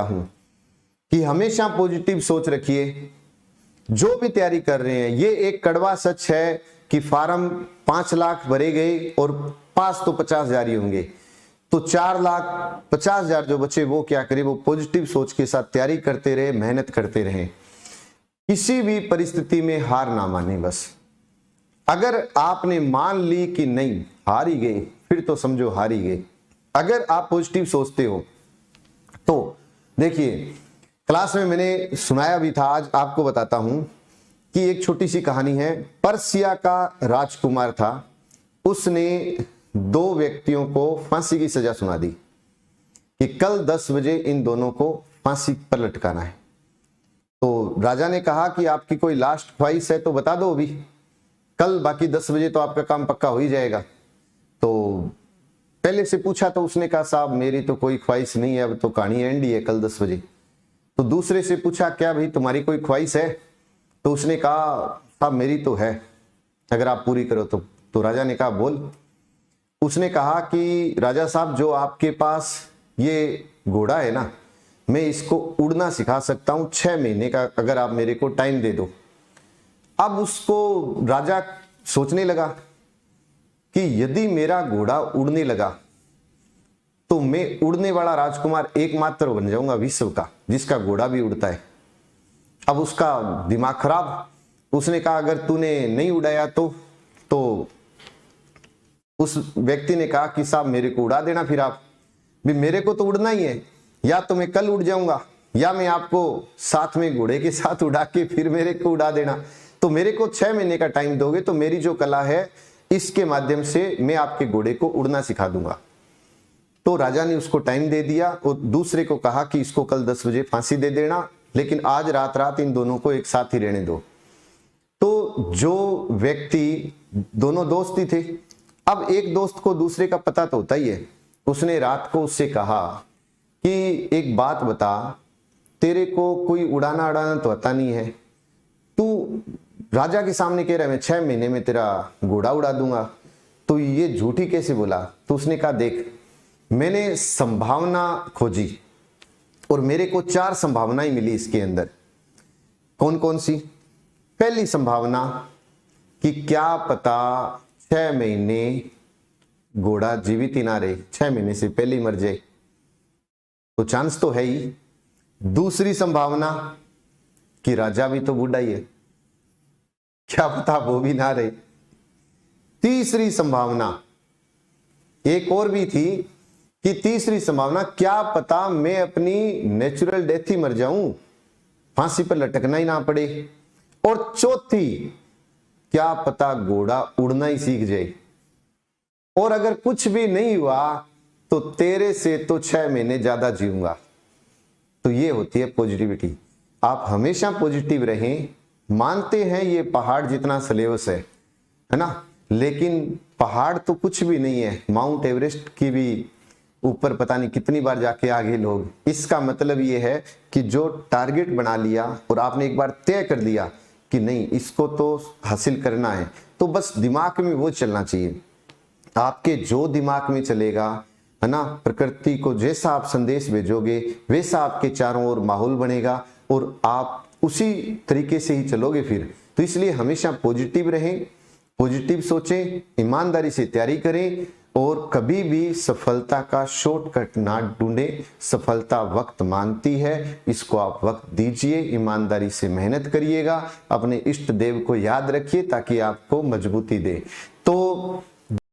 हूं कि हमेशा पॉजिटिव सोच रखिए। जो भी तैयारी कर रहे हैं, ये एक कड़वा सच है कि फार्म 5 लाख भरे गए और पास तो 50,000 ही होंगे, तो 4,50,000 जो बचे वो क्या करें, वो पॉजिटिव सोच के साथ तैयारी करते रहे, मेहनत करते रहे। किसी भी परिस्थिति में हार ना माने। बस अगर आपने मान ली कि नहीं हार ही गए, फिर तो समझो हार ही गए। अगर आप पॉजिटिव सोचते हो तो देखिए, क्लास में मैंने सुनाया भी था, आज आपको बताता हूं कि एक छोटी सी कहानी है। पर्सिया का राजकुमार था, उसने 2 व्यक्तियों को फांसी की सजा सुना दी कि कल 10 बजे इन दोनों को फांसी पर लटकाना है। तो राजा ने कहा कि आपकी कोई लास्ट ख्वाहिश है तो बता दो अभी, कल बाकी 10 बजे तो आपका काम पक्का हो ही जाएगा। तो पहले से पूछा तो उसने कहा साहब मेरी तो कोई ख्वाहिश नहीं है, अब तो कहानी एंड ही है कल 10 बजे। तो दूसरे से पूछा क्या भाई तुम्हारी कोई ख्वाहिश है? तो उसने कहा साहब मेरी तो है, अगर आप पूरी करो तो। तो राजा ने कहा बोल। उसने कहा कि राजा साहब जो आपके पास ये घोड़ा है ना, मैं इसको उड़ना सिखा सकता हूं 6 महीने का, अगर आप मेरे को टाइम दे दो। अब उसको राजा सोचने लगा कि यदि मेरा घोड़ा उड़ने लगा तो मैं उड़ने वाला राजकुमार एकमात्र बन जाऊंगा विश्व का जिसका घोड़ा भी उड़ता है। अब उसका दिमाग खराब। उसने कहा अगर तूने नहीं उड़ाया तो उस व्यक्ति ने कहा कि साहब मेरे को उड़ा देना, फिर आप भी, मेरे को तो उड़ना ही है, या तो मैं कल उड़ जाऊंगा या मैं आपको साथ में घोड़े के साथ उड़ा के फिर मेरे को उड़ा देना। तो मेरे को 6 महीने का टाइम दोगे तो मेरी जो कला है इसके माध्यम से मैं आपके घोड़े को उड़ना सिखा दूंगा। तो राजा ने उसको टाइम दे दिया और दूसरे को कहा कि इसको कल 10 बजे फांसी दे देना, लेकिन आज रात इन दोनों को एक साथ ही रहने दो। तो जो व्यक्ति, दोनों दोस्त ही थे, अब एक दोस्त को दूसरे का पता तो होता ही है। उसने रात को उससे कहा कि एक बात बता, तेरे को कोई उड़ाना तो आता नहीं है, तू राजा के सामने कह रहा है मैं 6 महीने में तेरा घोड़ा उड़ा दूंगा, तो ये झूठी कैसे बोला? तो उसने कहा देख, मैंने संभावना खोजी और मेरे को 4 संभावनाएं मिली इसके अंदर। कौन कौन सी? पहली संभावना कि क्या पता 6 महीने घोड़ा जीवित ही ना रहे, 6 महीने से पहले ही मर जाए, तो चांस तो है ही। दूसरी संभावना कि राजा भी तो बूढ़ा ही है, क्या पता वो भी ना रहे। तीसरी संभावना एक और भी थी कि तीसरी संभावना क्या पता मैं अपनी नेचुरल डेथ ही मर जाऊं, फांसी पर लटकना ही ना पड़े। और चौथी, क्या पता घोड़ा उड़ना ही सीख जाए। और अगर कुछ भी नहीं हुआ तो तेरे से तो 6 महीने ज्यादा जीऊंगा। तो ये होती है पॉजिटिविटी। आप हमेशा पॉजिटिव रहें। मानते हैं ये पहाड़ जितना सिलेबस है ना, लेकिन पहाड़ तो कुछ भी नहीं है। माउंट एवरेस्ट की भी ऊपर पता नहीं कितनी बार जाके आगे लोग। इसका मतलब ये है कि जो टारगेट बना लिया और आपने एक बार तय कर लिया कि नहीं इसको तो हासिल करना है, तो बस दिमाग में वो चलना चाहिए। आपके जो दिमाग में चलेगा है ना, प्रकृति को जैसा आप संदेश भेजोगे वैसा आपके चारों ओर माहौल बनेगा और आप उसी तरीके से ही चलोगे फिर। तो इसलिए हमेशा पॉजिटिव रहें, पॉजिटिव सोचें, ईमानदारी से तैयारी करें और कभी भी सफलता का शॉर्टकट ना ढूंढें। सफलता वक्त मांगती है, इसको आप वक्त दीजिए, ईमानदारी से मेहनत करिएगा, अपने इष्ट देव को याद रखिए ताकि आपको मजबूती दे। तो